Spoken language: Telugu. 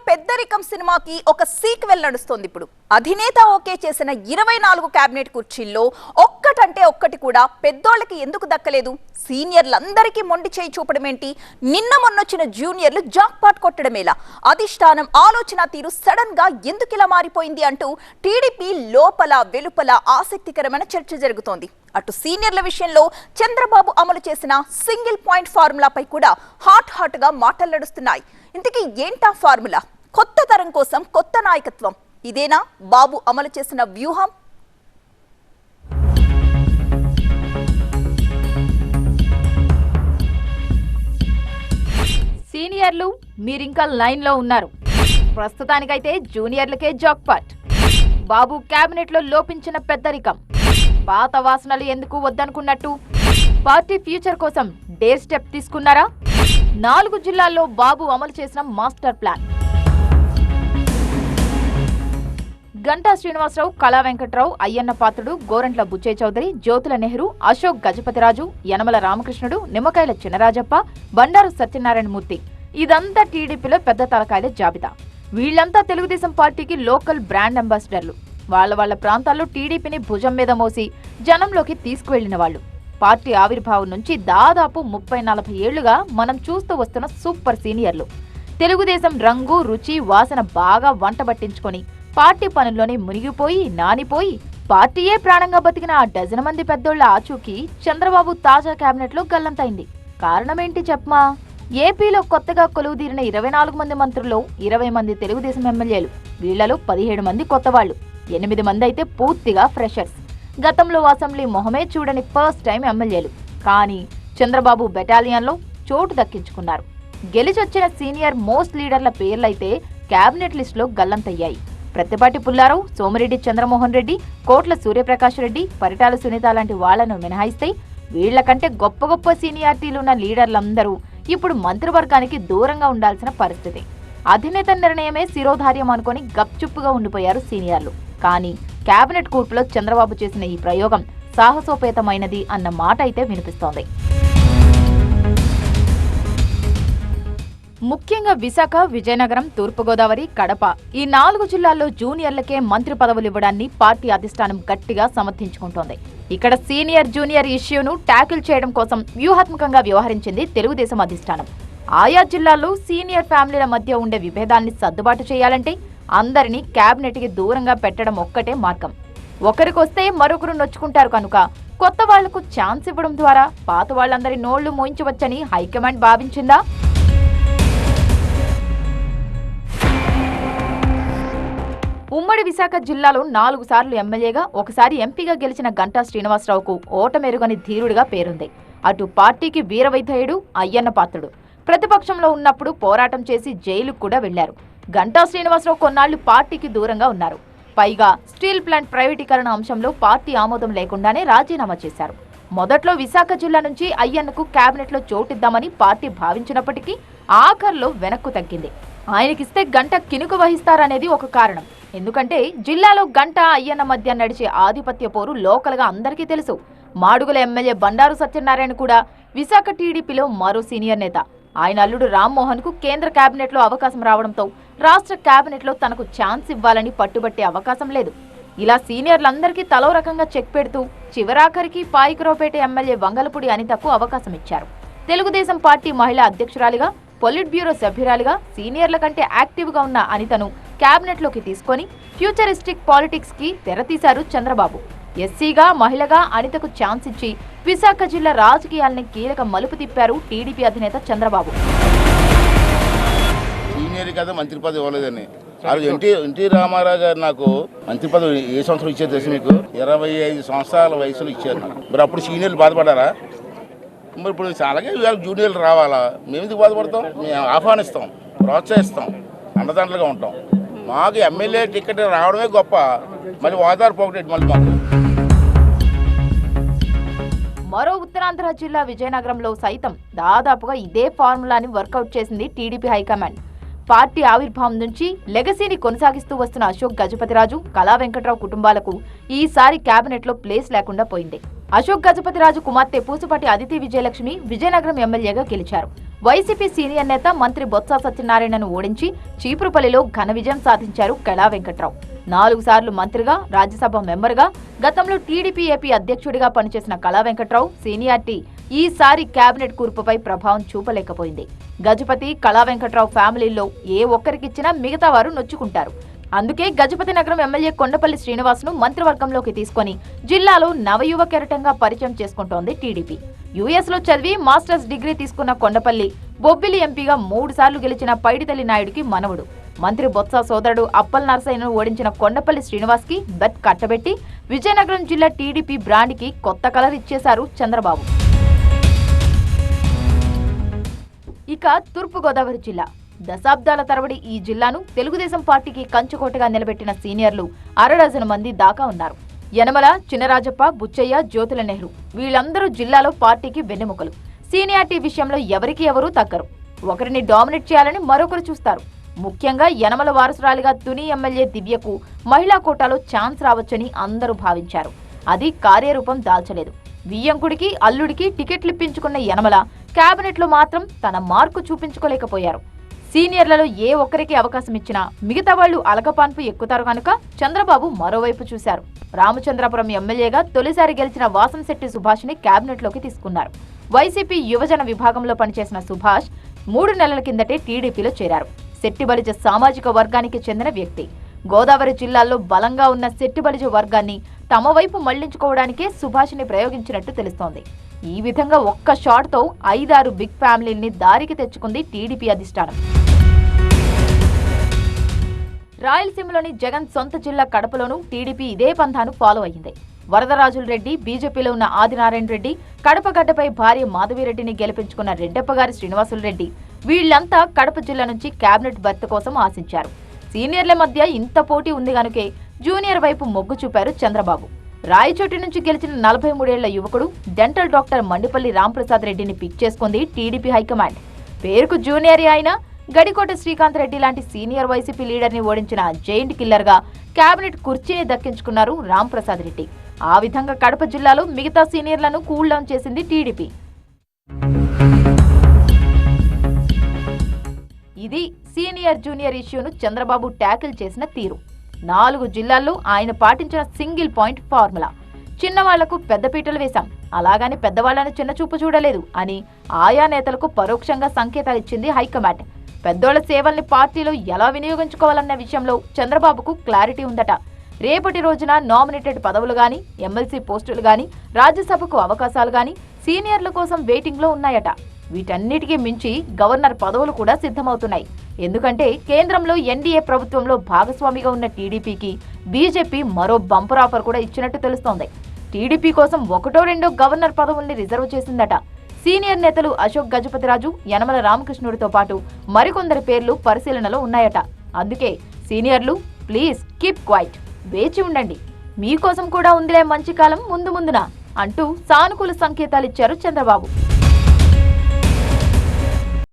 పెద్దరికం సినిమాకి ఒక సీక్వెల్ నడుస్తోంది. ఇప్పుడు అధినేత ఓకే చేసిన 24 కేబినెట్ కుర్చీల్లో ఒక్కటంటే ఒక్కటి కూడా పెద్దోళ్ళకి ఎందుకు దక్కలేదు? సీనియర్లందరికీ మొండి చేయి చూపడమేంటి? నిన్న మొన్నొచ్చిన జూనియర్లు జాక్పాట్ కొట్టడమేలా? అధిష్టానం ఆలోచన తీరు సడన్ గా ఎందుకు ఇలా మారిపోయింది అంటూ టీడీపీ లోపల వెలుపల ఆసక్తికరమైన చర్చ జరుగుతోంది. అటు సీనియర్ల విషయంలో చంద్రబాబు అమలు చేసిన సింగిల్ పాయింట్ ఫార్ములాపై కూడా హాట్ గా మాటలు నడుస్తున్నాయి. ఇంతకీ ఏంటా ఫార్ములా? కొత్త తరం కోసం కొత్త నాయకత్వం, ఇదేనా బాబు అమలు చేసిన వ్యూహం? సీనియర్లు మీరింకా లైన్ లో ఉన్నారు. ప్రస్తుతానికైతే జూనియర్లకే జాక్పాట్. బాబు కేబినెట్ లో లోపించిన పెద్దరికం, పాత వాసనలు ఎందుకు వద్దనుకున్నట్టు పార్టీ ఫ్యూచర్ కోసం డేర్ స్టెప్ తీసుకున్నారా? 4 జిల్లాల్లో బాబు అమలు చేసిన మాస్టర్ ప్లాన్. గంటా శ్రీనివాసరావు, కళా వెంకట్రావు, అయ్యన్న పాత్రుడు, గోరంట్ల బుచ్చయ్య చౌదరి, జ్యోతుల నెహ్రూ, అశోక్ గజపతిరాజు, యనమల రామకృష్ణుడు, నిమ్మకాయల చినరాజప్ప, బండారు సత్యనారాయణమూర్తి, ఇదంతా టీడీపీలో పెద్ద తలకాయల జాబితా. వీళ్లంతా తెలుగుదేశం పార్టీకి లోకల్ బ్రాండ్ అంబాసిడర్లు. వాళ్ళ ప్రాంతాల్లో టీడీపీని భుజం మీద మోసి జనంలోకి తీసుకువెళ్లిన వాళ్ళు. పార్టీ ఆవిర్భావం నుంచి దాదాపు 30-40 ఏళ్లుగా మనం చూస్తూ వస్తున్న సూపర్ సీనియర్లు. తెలుగుదేశం రంగు, రుచి, వాసన బాగా వంటబట్టించుకొని పార్టీ పనుల్లోనే మునిగిపోయి నానిపోయి పార్టీయే ప్రాణంగా బతికిన ఆ డజన్ మంది పెద్దోళ్ల ఆచూకీ చంద్రబాబు తాజా కేబినెట్ లో గల్లంతైంది. కారణమేంటి చెప్పమా? ఏపీలో కొత్తగా కొలువుదీరిన 24 మంది మంత్రుల్లో 20 మంది తెలుగుదేశం ఎమ్మెల్యేలు. వీళ్లలో 17 మంది కొత్తవాళ్లు, 8 మంది అయితే పూర్తిగా ఫ్రెషర్స్. గతంలో అసెంబ్లీ మొహమే చూడని ఫస్ట్ టైం ఎమ్మెల్యేలు. కానీ చంద్రబాబు బెటాలియన్లో చోటు దక్కించుకున్నారు. గెలిచొచ్చిన సీనియర్ మోస్ట్ లీడర్ల పేర్లైతే కేబినెట్ లిస్టులో గల్లంతయ్యాయి. ప్రత్తిపాటి పుల్లారావు, సోమిరెడ్డి చంద్రమోహన్ రెడ్డి, కోట్ల సూర్యప్రకాష్ రెడ్డి, పరిటాల సునీత లాంటి వాళ్లను మినహాయిస్తే వీళ్లకంటే గొప్ప సీనియారిటీలున్న లీడర్లందరూ ఇప్పుడు మంత్రివర్గానికి దూరంగా ఉండాల్సిన పరిస్థితి. అధినేత నిర్ణయమే శిరోధార్యం అనుకుని గప్చుప్పుగా ఉండిపోయారు సీనియర్లు. కానీ కేబినెట్ కూర్పులో చంద్రబాబు చేసిన ఈ ప్రయోగం సాహసోపేతమైనది అన్న మాట అయితే వినిపిస్తోంది. ముఖ్యంగా విశాఖ, విజయనగరం, తూర్పుగోదావరి, కడప ఈ 4 జిల్లాల్లో జూనియర్లకే మంత్రి పదవులు ఇవ్వడాన్ని పార్టీ అధిష్టానం గట్టిగా సమర్థించుకుంటోంది. ఇక్కడ సీనియర్ జూనియర్ ఇష్యూను ట్యాకిల్ చేయడం కోసం వ్యూహాత్మకంగా వ్యవహరించింది తెలుగుదేశం అధిష్టానం. ఆయా జిల్లాల్లో సీనియర్ ఫ్యామిలీల మధ్య ఉండే విభేదాల్ని సర్దుబాటు చేయాలంటే అందరినీ కేబినెట్కి దూరంగా పెట్టడం ఒక్కటే మార్గం. ఒకరికొస్తే మరొకరు నొచ్చుకుంటారు కనుక కొత్త వాళ్లకు ఛాన్స్ ఇవ్వడం ద్వారా పాత వాళ్ళందరి నోళ్లు మోయించవచ్చని హైకమాండ్ భావించిందా? ఉమ్మడి విశాఖ జిల్లాలో 4 సార్లు ఎమ్మెల్యేగా, ఒకసారి ఎంపీగా గెలిచిన గంటా శ్రీనివాసరావుకు ఓటమెరుగని ధీరుడిగా పేరుంది. అటు పార్టీకి వీరవైధేయుడు, అయ్యన్న పాత్రుడు. ప్రతిపక్షంలో ఉన్నప్పుడు పోరాటం చేసి జైలుకు కూడా వెళ్లారు. గంటా శ్రీనివాసరావు కొన్నాళ్లు పార్టీకి దూరంగా ఉన్నారు. పైగా స్టీల్ ప్లాంట్ ప్రైవేటీకరణ అంశంలో పార్టీ ఆమోదం లేకుండానే రాజీనామా చేశారు. మొదట్లో విశాఖ జిల్లా నుంచి అయ్యన్నకు కేబినెట్లో చోటిద్దామని పార్టీ భావించినప్పటికీ ఆఖర్లో వెనక్కు తగ్గింది. ఆయనకిస్తే గంట కినుక వహిస్తారనేది ఒక కారణం. ఎందుకంటే జిల్లాలో గంట అయ్యన్న మధ్య నడిచే ఆధిపత్య పోరు లోకల్గా అందరికీ తెలుసు. మాడుగుల ఎమ్మెల్యే బండారు సత్యనారాయణ కూడా విశాఖ టీడీపీలో మరో సీనియర్ నేత. ఆయన అల్లుడు రామ్మోహన్ కు కేంద్ర కేబినెట్ లో అవకాశం రావడంతో రాష్ట్ర కేబినెట్ లో తనకు ఛాన్స్ ఇవ్వాలని పట్టుబట్టే అవకాశం లేదు. ఇలా సీనియర్లందరికీ తలో రకంగా చెక్ పెడుతూ చివరాఖరికి పాయికరావుపేట ఎమ్మెల్యే వంగలపూడి అనితకు అవకాశం ఇచ్చారు. తెలుగుదేశం పార్టీ మహిళా అధ్యక్షురాలిగా, పొలిట్ బ్యూరో సభ్యురాలిగా సీనియర్ల కంటే యాక్టివ్ గా ఉన్న అనితను కేబినెట్ లోకి తీసుకొని ఫ్యూచరిస్టిక్ పాలిటిక్స్ కి తెరతీశారు చంద్రబాబు. ఎస్సీగా, మహిళగా అనితకు ఛాన్స్ ఇచ్చి విశాఖ జిల్లా రాజకీయాల్ని కీలక మలుపు తిప్పారు టీడీపీ అధినేత చంద్రబాబు. సీనియర్ కదా మంత్రి పదవి ఇవ్వలేదని ఎన్టీ రామారావు గారు నాకు మంత్రి పదవి ఏ సంవత్సరం ఇచ్చారు తెలుసు మీకు? 25 సంవత్సరాల వయసులో ఇచ్చారు నాకు. మరి అప్పుడు సీనియర్లు బాధపడారా? మరి ఇప్పుడు అలాగే జూనియర్లు రావాలా? మేము ఎందుకు బాధపడతాం? మేము ఆహ్వానిస్తాం, ప్రోత్సహిస్తాం, అండదండలుగా ఉంటాం. మాకు ఎమ్మెల్యే టికెట్ రావడమే గొప్ప, మళ్ళీ ఓదారు పోగొట్టేది మళ్ళీ మాకు. మరో ఉత్తరాంధ్ర జిల్లా విజయనగరంలో సైతం దాదాపుగా ఇదే ఫార్ములాని వర్కౌట్ చేసింది టీడీపీ హైకమాండ్. పార్టీ ఆవిర్భావం నుంచి లెగసీని కొనసాగిస్తూ వస్తున్న అశోక్ గజపతిరాజు, కళా వెంకట్రావు కుటుంబాలకు ఈసారి కేబినెట్ లో ప్లేస్ లేకుండా పోయింది. అశోక్ గజపతిరాజు కుమార్తె పూసపాటి అదితి విజయలక్ష్మి విజయనగరం ఎమ్మెల్యేగా గెలిచారు. వైసీపీ సీనియర్ నేత మంత్రి బొత్స సత్యనారాయణను ఓడించి చీపురుపల్లిలో ఘన విజయం సాధించారు కళా వెంకట్రావు. 4 సార్లు మంత్రిగా, రాజ్యసభ మెంబర్గా, గతంలో టీడీపీ ఏపీ అధ్యక్షుడిగా పనిచేసిన కళా వెంకట్రావు సీనియారిటీ ఈసారి కేబినెట్ కూర్పుపై ప్రభావం చూపలేకపోయింది. గజపతి, కళా వెంకట్రావు ఫ్యామిలీల్లో ఏ ఒక్కరికిచ్చినా మిగతా వారు నొచ్చుకుంటారు. అందుకే గజపతి నగరం ఎమ్మెల్యే కొండపల్లి శ్రీనివాస్ను మంత్రివర్గంలోకి తీసుకొని జిల్లాలో నవయువ కెరటంగా పరిచయం చేసుకుంటోంది టీడీపీ. యుఎస్లో చదివి మాస్టర్స్ డిగ్రీ తీసుకున్న కొండపల్లి బొబ్బిలి ఎంపీగా 3 సార్లు గెలిచిన పైడితల్లి నాయుడికి మనవడు. మంత్రి బొత్స సోదరుడు అప్పల్ నరసయ్యను ఓడించిన కొండపల్లి శ్రీనివాస్కి బెట్ కట్టబెట్టి విజయనగరం జిల్లా టీడీపీ బ్రాండ్కి కొత్త కలర్ ఇచ్చేశారు చంద్రబాబు. ఇక తూర్పుగోదావరి జిల్లా. దశాబ్దాల తరబడి ఈ జిల్లాను తెలుగుదేశం పార్టీకి కంచుకోటగా నిలబెట్టిన సీనియర్లు 1/2 డజను మంది దాకా ఉన్నారు. యనమల, చినరాజప్ప, బుచ్చయ్య, జ్యోతుల నెహ్రూ వీళ్ళందరూ జిల్లాలో పార్టీకి వెన్నెముకలు. సీనియారిటీ విషయంలో ఎవరికి ఎవరూ తగ్గరు. ఒకరిని డామినేట్ చేయాలని మరొకరు చూస్తారు. ముఖ్యంగా యనమల వారసురాలిగా తుని ఎమ్మెల్యే దివ్యకు మహిళా కోటాలో ఛాన్స్ రావచ్చని అందరూ భావించారు. అది కార్యరూపం దాల్చలేదు. వియ్యంకుడికి, అల్లుడికి టికెట్లిప్పించుకున్న యనమల కేబినెట్లో మాత్రం తన మార్కు చూపించుకోలేకపోయారు. సీనియర్లలో ఏ ఒక్కరికి అవకాశం ఇచ్చినా మిగతా వాళ్లు అలకపాన్పు ఎక్కుతారు కనుక చంద్రబాబు మరోవైపు చూశారు. రామచంద్రాపురం ఎమ్మెల్యేగా తొలిసారి గెలిచిన వాసంశెట్టి సుభాష్ని కేబినెట్లోకి తీసుకున్నారు. వైసీపీ యువజన విభాగంలో పనిచేసిన సుభాష్ 3 నెలల కిందటే టీడీపీలో చేరారు. శెట్టిబలిజ సామాజిక వర్గానికి చెందిన వ్యక్తి. గోదావరి జిల్లాల్లో బలంగా ఉన్న శెట్టిబలిజ వర్గాన్ని తమ వైపు మళ్లించుకోవడానికే సుభాష్ని ప్రయోగించినట్టు తెలుస్తోంది. ఈ విధంగా ఒక్క షాట్తో 5-6 బిగ్ ఫ్యామిలీల్ని దారికి తెచ్చుకుంది టీడీపీ అధిష్టానం. రాయలసీమలోని జగన్ సొంత జిల్లా కడపలోనూ టీడీపీ ఇదే పంథాను ఫాలో అయ్యింది. వరదరాజుల రెడ్డి, బీజేపీలో ఉన్న ఆదినారాయణ రెడ్డి, కడప గడ్డపై భార్య మాధవిరెడ్డిని గెలిపించుకున్న రెడ్డప్పగారి శ్రీనివాసులు రెడ్డి వీళ్లంతా కడప జిల్లా నుంచి కేబినెట్ బెర్త్ కోసం ఆశించారు. సీనియర్ల మధ్య ఇంత పోటీ ఉంది గనుకే జూనియర్ వైపు మొగ్గు చూపారు చంద్రబాబు. రాయచోటి నుంచి గెలిచిన 43 ఏళ్ల యువకుడు డెంటల్ డాక్టర్ మండిపల్లి రాంప్రసాద్ రెడ్డిని పిక్ చేసుకుంది టీడీపీ హైకమాండ్. పేరుకు జూనియర్ అయినా గడికోట శ్రీకాంత్ రెడ్డి లాంటి సీనియర్ వైసీపీ లీడర్ని ఓడించిన జైంట్ కిల్లర్గా కేబినెట్ కుర్చీని దక్కించుకున్నారు రాంప్రసాద్ రెడ్డి. ఆ విధంగా కడప జిల్లాలో మిగతా సీనియర్లను కూల్ డౌన్ చేసింది టీడీపీ. ఇది సీనియర్ జూనియర్ ఇష్యూను చంద్రబాబు ట్యాకిల్ చేసిన తీరు. 4 జిల్లాల్లో ఆయన పాటించిన సింగిల్ పాయింట్ ఫార్ములా. చిన్నవాళ్లకు పెద్దపీటలు వేశాం, అలాగని పెద్దవాళ్లను చిన్నచూపు చూడలేదు అని ఆయా నేతలకు పరోక్షంగా సంకేతాలిచ్చింది హైకమాండ్. పెద్దోళ్ల సేవల్ని పార్టీలో ఎలా వినియోగించుకోవాలన్న విషయంలో చంద్రబాబుకు క్లారిటీ ఉందట. రేపటి రోజున నామినేటెడ్ పదవులు గాని, ఎమ్మెల్సీ పోస్టులు గాని, రాజ్యసభకు అవకాశాలు గాని సీనియర్ల కోసం వెయిటింగ్లో ఉన్నాయట. వీటన్నిటికీ మించి గవర్నర్ పదవులు కూడా సిద్ధమవుతున్నాయి. ఎందుకంటే కేంద్రంలో ఎన్డీఏ ప్రభుత్వంలో భాగస్వామిగా ఉన్న టీడీపీకి బీజేపీ మరో బంపర్ ఆఫర్ కూడా ఇచ్చినట్టు తెలుస్తోంది. టీడీపీ కోసం 1-2 గవర్నర్ పదవుల్ని రిజర్వ్ చేసిందట. సీనియర్ నేతలు అశోక్ గజపతిరాజు, యనమల రామకృష్ణుడితో పాటు మరికొందరి పేర్లు పరిశీలనలో ఉన్నాయట. అందుకే సీనియర్లు ప్లీజ్ కీప్ క్వైట్, వేచి ఉండండి, మీకోసం కూడా ఉందిలే మంచి కాలం ముందున అంటూ సానుకూల సంకేతాలిచ్చారు చంద్రబాబు.